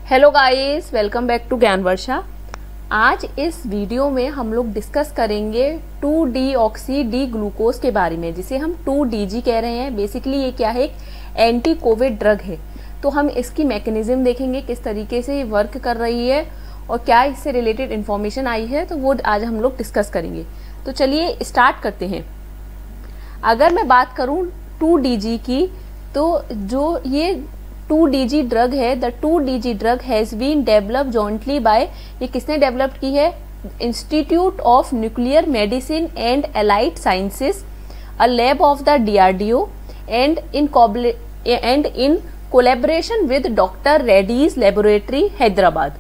Hello guys, welcome back to Gyan Varsha. आज इस video में हम लोग डिस्कस करेंगे 2-डीऑक्सी डी ग्लूकोज के बारे में, जिसे हम 2DG कह रहे हैं। बेसिकली ये क्या है, एक एंटी कोविड ड्रग है। तो हम इसकी मैकेनिज्म देखेंगे, किस तरीके से ये वर्क कर रही है और क्या इससे रिलेटेड इन्फॉर्मेशन आई है, तो वो आज हम लोग डिस्कस करेंगे। तो चलिए स्टार्ट करते हैं। अगर मैं बात करूँ 2DG की, तो जो ये 2DG ड्रग है, the 2DG drug has been developed jointly by, ये किसने डेवलप की है? Institute of nuclear medicine and allied sciences, a lab of the DRDO and in collaboration with doctor Reddy's laboratory Hyderabad.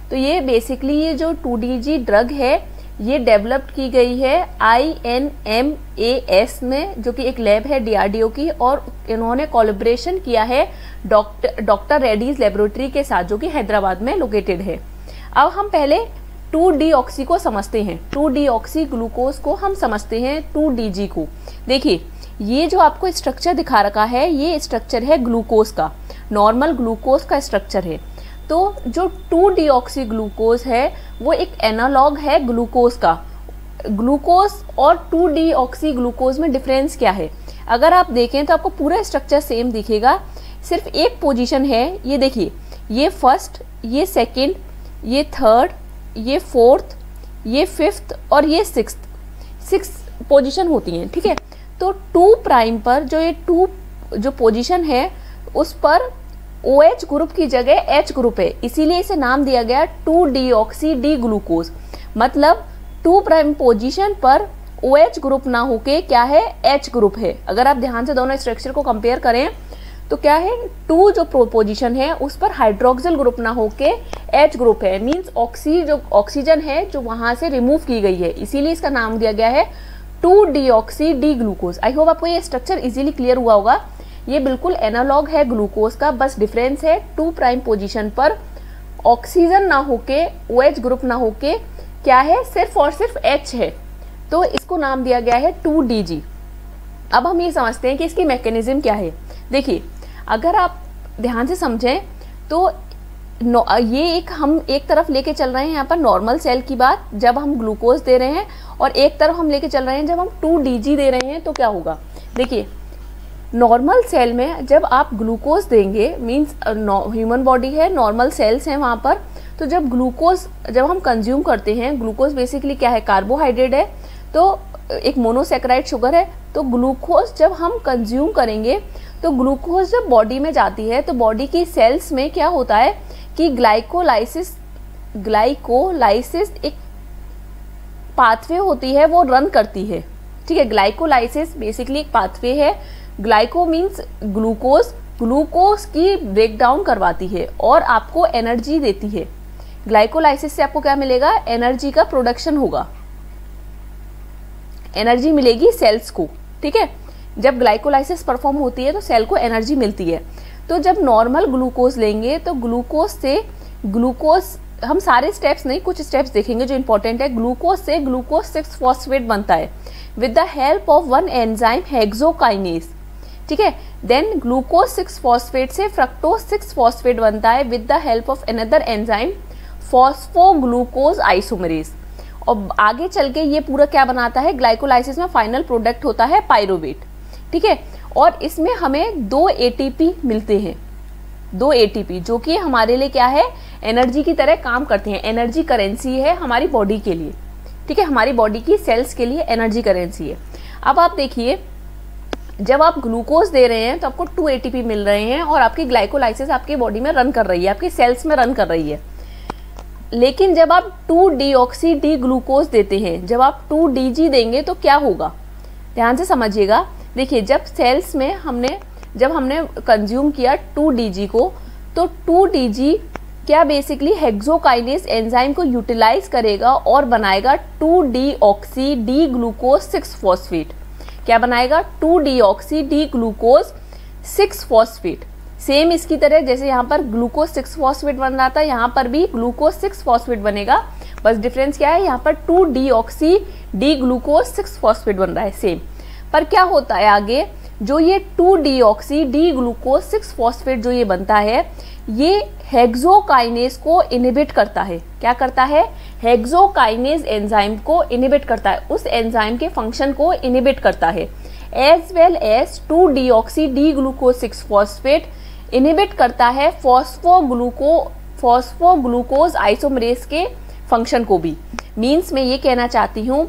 तो ये बेसिकली ये जो 2DG ड्रग है ये डेवलप की गई है INMAS में, जो कि एक लैब है DRDO की, और इन्होंने कोलैबोरेशन किया है डॉक्टर रेड्डीज लेबोरेटरी के साथ, जो कि हैदराबाद में लोकेटेड है। अब हम पहले 2-डीऑक्सी को समझते हैं, 2-डीऑक्सी ग्लूकोज को हम समझते हैं 2DG को। देखिए ये जो आपको स्ट्रक्चर दिखा रखा है, ये स्ट्रक्चर है ग्लूकोज का, नॉर्मल ग्लूकोज का स्ट्रक्चर है। तो जो 2-डीऑक्सी ग्लूकोज है वो एक एनालॉग है ग्लूकोज का। ग्लूकोज और 2-डीऑक्सी ग्लूकोज में डिफरेंस क्या है? अगर आप देखें तो आपको पूरा स्ट्रक्चर सेम दिखेगा, सिर्फ एक पोजीशन है। ये देखिए, ये फर्स्ट, ये सेकंड, ये थर्ड, ये फोर्थ, ये फिफ्थ और ये सिक्स पोजीशन होती हैं, ठीक है। तो 2 प्राइम पर जो ये 2 जो पोजीशन है उस पर OH ग्रुप की जगह H ग्रुप है, इसीलिए इसे नाम दिया गया 2-डीऑक्सी डी ग्लूकोज। मतलब 2 प्राइम पोजीशन पर OH ग्रुप ना होके क्या है, H ग्रुप है। अगर आप ध्यान से दोनों स्ट्रक्चर को कंपेयर करें तो क्या है, 2 जो पोजीशन है उस पर हाइड्रोक्सिल ग्रुप ना होके H ग्रुप है। मींस जो ऑक्सीजन है जो वहां से रिमूव की गई है, इसीलिए इसका नाम दिया गया है 2-डीऑक्सी डी ग्लूकोज। आई होप आपको ये स्ट्रक्चर इजीली क्लियर हुआ होगा। ये बिल्कुल एनालॉग है ग्लूकोज का, बस डिफरेंस है 2 प्राइम पोजीशन पर ऑक्सीजन ना होके, OH ग्रुप ना होके क्या है, सिर्फ और सिर्फ H है। तो इसको नाम दिया गया है 2DG। अब हम ये समझते हैं कि इसकी मैकेनिज्म क्या है। देखिए अगर आप ध्यान से समझें तो ये हम एक तरफ लेके चल रहे हैं यहाँ पर नॉर्मल सेल की बात, जब हम ग्लूकोज दे रहे हैं, और एक तरफ हम लेके चल रहे हैं जब हम 2DG दे रहे हैं। तो क्या होगा, देखिए नॉर्मल सेल में जब आप ग्लूकोज देंगे, मींस ह्यूमन बॉडी है, नॉर्मल सेल्स हैं वहाँ पर, तो जब हम कंज्यूम करते हैं, ग्लूकोज बेसिकली क्या है, कार्बोहाइड्रेट है, तो एक मोनोसैकेराइड शुगर है। तो ग्लूकोज जब हम कंज्यूम करेंगे तो ग्लूकोज जब बॉडी में जाती है तो बॉडी की सेल्स में क्या होता है कि ग्लाइकोलाइसिस एक पाथवे होती है, वो रन करती है, ठीक है। ग्लाइकोलाइसिस बेसिकली एक पाथवे है। ग्लाइको मीन्स ग्लूकोज की ब्रेकडाउन करवाती है और आपको एनर्जी देती है। ग्लाइकोलाइसिस से आपको क्या मिलेगा, एनर्जी का प्रोडक्शन होगा, एनर्जी मिलेगी सेल्स को, ठीक है। जब ग्लाइकोलाइसिस परफॉर्म होती है तो सेल को एनर्जी मिलती है। तो जब नॉर्मल ग्लूकोज लेंगे तो ग्लूकोज हम सारे स्टेप्स नहीं, कुछ स्टेप्स देखेंगे जो इंपॉर्टेंट है। ग्लूकोज से ग्लूकोज 6-फॉस्फेट बनता है with the help of one enzyme hexokinase, ठीक है। देन ग्लूकोज 6-फॉस्फेट से फ्रक्टोज 6-फॉस्फेट बनता है with the help of another enzyme phosphoglucose isomerase. और आगे चल के ये पूरा क्या बनाता है, ग्लाइकोलाइसिस में फाइनल प्रोडक्ट होता है पाइरोवेट, ठीक है। और इसमें हमें 2 ATP मिलते हैं, 2 ATP जो कि हमारे लिए क्या है, एनर्जी की तरह काम करते हैं। एनर्जी करेंसी है हमारी बॉडी के लिए, ठीक है, हमारी बॉडी की सेल्स के लिए एनर्जी करेंसी है। अब आप देखिए, जब आप ग्लूकोज दे रहे हैं तो आपको 2 ATP मिल रहे हैं और आपकी ग्लाइकोलाइसिस आपकी बॉडी में रन कर रही है, आपकी सेल्स में रन कर रही है। लेकिन जब आप 2-डीऑक्सी डी ग्लूकोज देते हैं, जब आप 2DG देंगे तो क्या होगा, ध्यान से समझिएगा। देखिए जब सेल्स में जब हमने कंज्यूम किया 2DG को, तो 2DG क्या बेसिकली हेक्सोकाइनेज एंजाइम को यूटिलाइज करेगा और बनाएगा 2-डीऑक्सी डी ग्लूकोज 6-फॉस्फेट। क्या बनाएगा, 2-डीऑक्सी डी ग्लूकोज 6-फॉस्फेट। सेम इसकी तरह जैसे यहाँ पर ग्लूकोज 6-फॉस्फेट बन रहा था, यहाँ पर भी ग्लूकोज 6-फॉस्फेट बनेगा। बस डिफरेंस क्या है, यहाँ पर 2-डीऑक्सी डी ग्लूकोज 6-फॉस्फेट बन रहा है सेम। पर क्या होता है आगे, जो ये 2-डीऑक्सी डी ग्लूकोज 6 फॉस्फेट जो ये बनता है, ये हेक्सोकाइनेज को इनहिबिट करता है। क्या करता है? हेक्सोकाइनेज एंजाइम को इनहिबिट करता है, उस एंजाइम के फंक्शन को इनहिबिट करता है। As well as two deoxy D glucose 6 phosphate inhibit करता है फॉस्फोग्लूकोज आइसोमरेज के फंक्शन को भी। मीन्स मैं ये कहना चाहती हूँ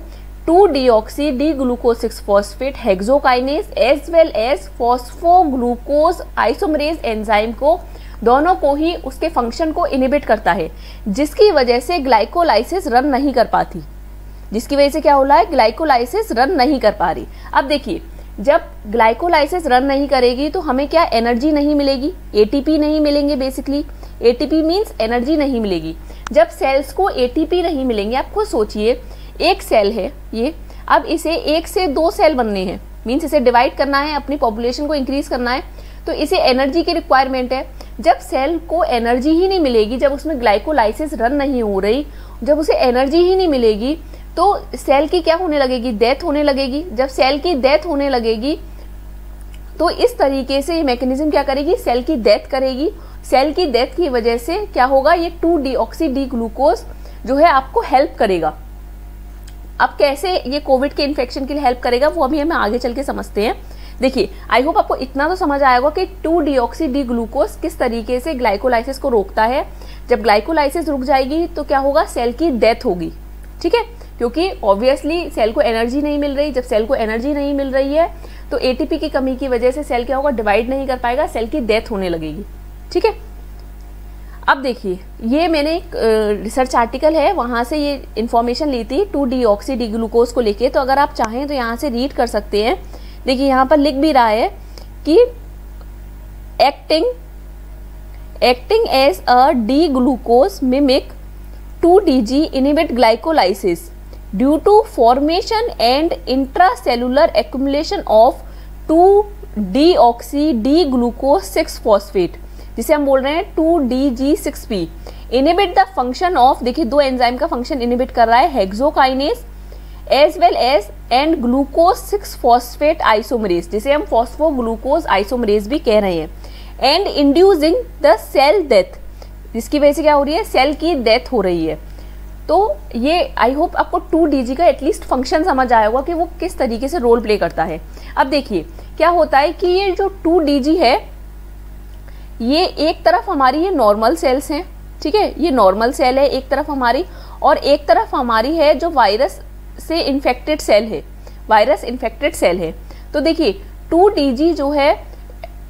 two deoxy D glucose 6 phosphate hexokinase as well as phosphoglucose isomerase enzyme को, दोनों को ही उसके फंक्शन को इनहिबिट करता है, जिसकी वजह से ग्लाइकोलाइसिस रन नहीं कर पाती। जिसकी वजह से क्या हो रहा है? ग्लाइकोलाइसिस रन नहीं कर पा रही। अब देखिए, जब ग्लाइकोलाइसिस रन नहीं करेगी तो हमें क्या एनर्जी नहीं मिलेगी, एटीपी नहीं मिलेंगे। बेसिकली एटीपी मीन्स एनर्जी नहीं मिलेगी। जब सेल्स को एटीपी नहीं मिलेंगे, आप खुद सोचिए, एक सेल है ये, अब इसे 1 से 2 सेल बनने हैं, मीन्स इसे डिवाइड करना है, अपनी पॉपुलेशन को इंक्रीज करना है, तो इसे एनर्जी की रिक्वायरमेंट है। जब सेल को एनर्जी ही नहीं मिलेगी, जब उसमें ग्लाइकोलाइसिस रन नहीं हो रही, जब उसे एनर्जी ही नहीं मिलेगी, तो सेल की क्या होने लगेगी? डेथ होने लगेगी। जब सेल की डेथ होने लगेगी तो इस तरीके से ये मैकेनिज्म क्या करेगी? सेल की डेथ करेगी। सेल की डेथ की वजह से क्या होगा? ये 2-डीऑक्सी डी ग्लूकोज जो है आपको हेल्प करेगा। अब कैसे ये कोविड के इन्फेक्शन के लिए हेल्प करेगा वो अभी हम आगे चल के समझते हैं। देखिए, आई होप आपको इतना तो समझ आएगा कि 2-डीऑक्सी डी ग्लूकोज किस तरीके से ग्लाइकोलाइसिस को रोकता है। जब ग्लाइकोलाइसिस रुक जाएगी तो क्या होगा? सेल की डेथ होगी। ठीक है, क्योंकि ऑब्वियसली सेल को एनर्जी नहीं मिल रही। जब सेल को एनर्जी नहीं मिल रही है तो एटीपी की कमी की वजह से सेल क्या होगा? डिवाइड नहीं कर पाएगा, सेल की डेथ होने लगेगी। ठीक है, अब देखिए, ये मैंने एक रिसर्च आर्टिकल है, वहां से ये इंफॉर्मेशन ली थी 2-डीऑक्सी डी ग्लूकोज को लेके। तो अगर आप चाहें तो यहाँ से रीड कर सकते हैं। देखिए, यहाँ पर लिख भी रहा है कि acting as a D glucose mimic 2-DG inhibit glycolysis due to formation and intracellular accumulation of 2-deoxy D-glucose 6-phosphate, जिसे हम बोल रहे हैं 2-DG6P। Inhibit the function of, देखिए 2 एंजाइम का फंक्शन इनहिबिट कर रहा है, hexokinase as well as and glucose six phosphate isomerase, जिसे हम फॉस्फोग्लूकोज आइसोमरेज भी कह रहे हैं, and inducing the cell death, जिसकी वजह से क्या हो रही है? सेल की डेथ हो रही है। तो ये आई होप आपको 2-DG का एटलीस्ट फंक्शन समझ आया होगा कि वो किस तरीके से रोल प्ले करता है। अब देखिए क्या होता है कि ये जो 2-DG है, ये एक तरफ हमारी ये नॉर्मल सेल्स हैं, ठीक है, ये नॉर्मल सेल है एक तरफ हमारी, और एक तरफ हमारी है जो वायरस से इन्फेक्टेड सेल है, वायरस इन्फेक्टेड सेल है। तो देखिए 2-DG जो है,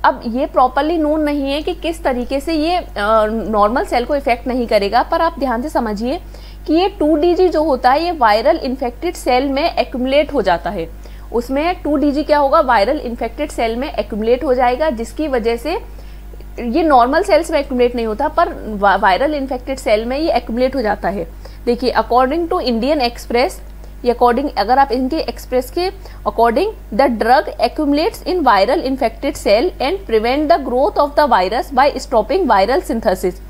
अब ये प्रॉपरली नोन नहीं है कि किस तरीके से ये नॉर्मल सेल को इफेक्ट नहीं करेगा, पर आप ध्यान से समझिए कि ये 2-DG जो होता है ये वायरल इन्फेक्टेड सेल में एक्यूमुलेट हो जाता है। उसमें 2-DG क्या होगा? वायरल इन्फेक्टेड सेल में एक्यूमुलेट हो जाएगा, जिसकी वजह से ये नॉर्मल सेल्स में एक्यूमुलेट नहीं होता, पर वायरल इन्फेक्टेड सेल में ये एक्यूमुलेट हो जाता है। देखिए, अकॉर्डिंग टू इंडियन एक्सप्रेस, ये अकॉर्डिंग, अगर आप इनके एक्सप्रेस के according, the drug accumulates in viral infected cell and prevent the growth of the virus by stopping viral synthesis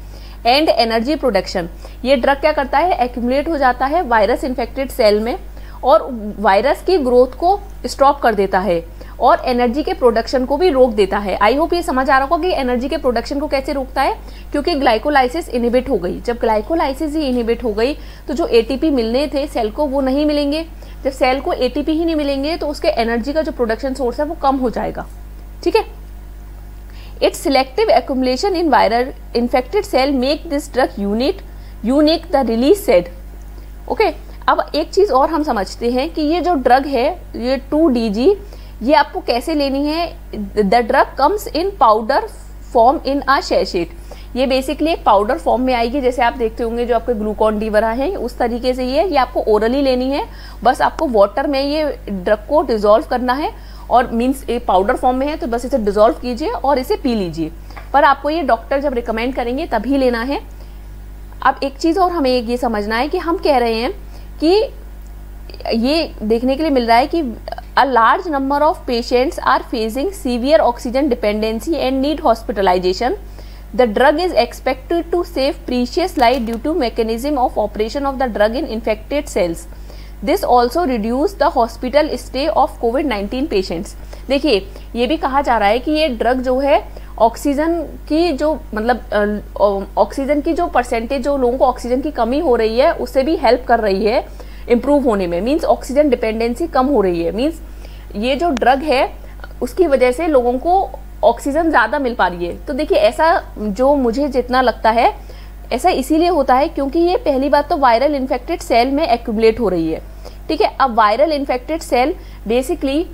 and energy production. ये ड्रग क्या करता है? एक्यूमुलेट हो जाता है वायरस इन्फेक्टेड सेल में और वायरस की ग्रोथ को स्टॉप कर देता है और एनर्जी के प्रोडक्शन को भी रोक देता है। आई होप ये समझ आ रहा होगा कि एनर्जी के प्रोडक्शन को कैसे रोकता है, क्योंकि ग्लाइकोलाइसिस इनहिबिट हो गई। जब ग्लाइकोलाइसिस ही इनहिबिट हो गई तो जो एटीपी मिलने थे सेल को वो नहीं मिलेंगे। जब सेल को एटीपी ही नहीं मिलेंगे तो उसके एनर्जी का जो प्रोडक्शन सोर्स है वो कम हो जाएगा। ठीक है, it's selective accumulation in viral infected cell make this drug unique the release said. Okay, अब एक चीज और हम समझते हैं कि ये जो ड्रग है, ये 2-DG, ये आपको कैसे लेनी है? The drug comes in powder form in a sachet. ये बेसिकली एक पाउडर फॉर्म में आएगी, जैसे आप देखते होंगे जो आपके ग्लूकॉन डी वगैरह है, उस तरीके से ये आपको ओरली लेनी है। बस आपको वाटर में ये ड्रग को डिजोल्व करना है, और मीन्स ये पाउडर फॉर्म में है तो बस इसे डिजोल्व कीजिए और इसे पी लीजिए। पर आपको ये डॉक्टर जब रिकमेंड करेंगे तभी लेना है। अब एक चीज और हमें ये समझना है कि हम कह रहे हैं कि ये देखने के लिए मिल रहा है कि a large number of patients are facing severe oxygen dependency and need hospitalization. The drug is expected to save precious life due to mechanism of operation of the drug in infected cells. This also reduce the hospital stay of covid patients. देखिए, ये भी कहा जा रहा है कि ये drug जो है ऑक्सीजन की जो मतलब ऑक्सीजन की जो परसेंटेज, जो लोगों को ऑक्सीजन की कमी हो रही है उससे भी हेल्प कर रही है इम्प्रूव होने में। मीन्स ऑक्सीजन डिपेंडेंसी कम हो रही है। मीन्स ये जो ड्रग है उसकी वजह से लोगों को ऑक्सीजन ज़्यादा मिल पा रही है। तो देखिए, ऐसा जो मुझे जितना लगता है ऐसा इसीलिए होता है क्योंकि ये पहली बात तो वायरल इन्फेक्टेड सेल में एक्यूमुलेट हो रही है। ठीक है, अब वायरल इन्फेक्टेड सेल बेसिकली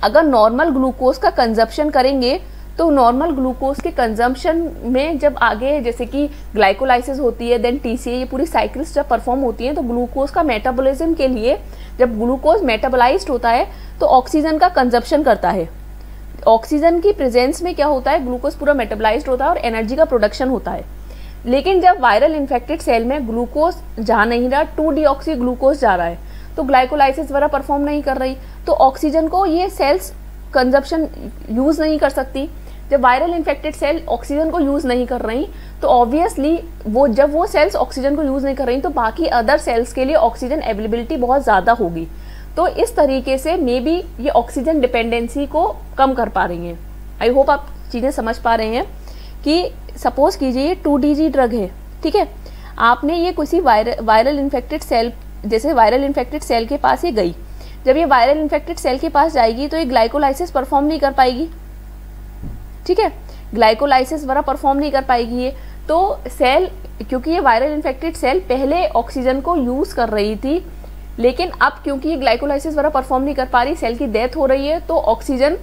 अगर नॉर्मल ग्लूकोज का कंजप्शन करेंगे तो नॉर्मल ग्लूकोज के कंजम्पशन में जब आगे जैसे कि ग्लाइकोलाइसिस होती है, देन टीसीए, ये पूरी साइकिल्स जब परफॉर्म होती हैं तो ग्लूकोज का मेटाबॉलिज्म के लिए जब ग्लूकोज मेटाबोलाइज्ड होता है तो ऑक्सीजन का कंजप्शन करता है। ऑक्सीजन की प्रेजेंस में क्या होता है, ग्लूकोज पूरा मेटाबोलाइज्ड होता है और एनर्जी का प्रोडक्शन होता है। लेकिन जब वायरल इन्फेक्टेड सेल में ग्लूकोज जा नहीं रहा, 2-डीऑक्सी ग्लूकोज जा रहा है, तो ग्लाइकोलाइसिस वगैरह परफॉर्म नहीं कर रही, तो ऑक्सीजन को ये सेल्स कंजप्शन यूज नहीं कर सकती। जब वायरल इन्फेक्टेड सेल ऑक्सीजन को यूज नहीं कर रही तो ऑब्वियसली जब वो सेल्स ऑक्सीजन को यूज नहीं कर रही तो बाकी अदर सेल्स के लिए ऑक्सीजन अवेलेबिलिटी बहुत ज़्यादा होगी। तो इस तरीके से मे बी ये ऑक्सीजन डिपेंडेंसी को कम कर पा रही हैं। आई होप आप चीज़ें समझ पा रहे हैं कि सपोज कीजिए ये 2DG ड्रग है, ठीक है, आपने ये किसी वायरल इन्फेक्टेड सेल, जैसे वायरल इन्फेक्टेड सेल के पास ये गई, जब ये वायरल इन्फेक्टेड सेल के पास जाएगी तो ये ग्लाइकोलाइसिस परफॉर्म नहीं कर पाएगी। ठीक है, ग्लाइकोलाइसिस वगैरह परफॉर्म नहीं कर पाएगी ये, तो सेल, क्योंकि ये वायरल इन्फेक्टेड सेल पहले ऑक्सीजन को यूज कर रही थी, लेकिन अब क्योंकि ये ग्लाइकोलाइसिस वगैरह परफॉर्म नहीं कर पा रही, सेल की डेथ हो रही है, तो ऑक्सीजन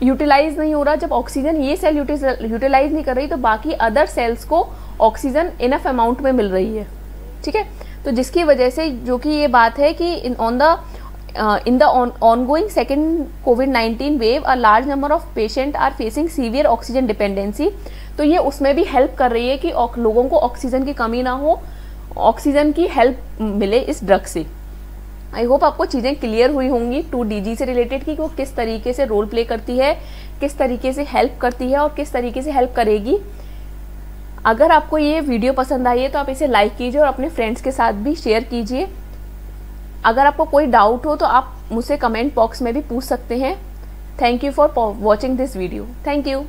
यूटिलाइज नहीं हो रहा। जब ऑक्सीजन ये सेल यूटिलाइज नहीं कर रही तो बाकी अदर सेल्स को ऑक्सीजन इनफ अमाउंट में मिल रही है। ठीक है, तो जिसकी वजह से जो कि ये बात है कि in the ongoing second COVID-19 wave, a large number of patients are facing severe oxygen dependency। तो ये उसमें भी हेल्प कर रही है कि लोगों को ऑक्सीजन की कमी ना हो, ऑक्सीजन की हेल्प मिले इस ड्रग से। आई होप आपको चीज़ें क्लियर हुई होंगी 2DG से रिलेटेड कि वो किस तरीके से रोल प्ले करती है, किस तरीके से हेल्प करती है और किस तरीके से हेल्प करेगी। अगर आपको ये वीडियो पसंद आई है तो आप इसे लाइक कीजिए और अपने फ्रेंड्स के साथ भी शेयर कीजिए। अगर आपको कोई डाउट हो तो आप मुझसे कमेंट बॉक्स में भी पूछ सकते हैं। Thank you for watching this video. Thank you.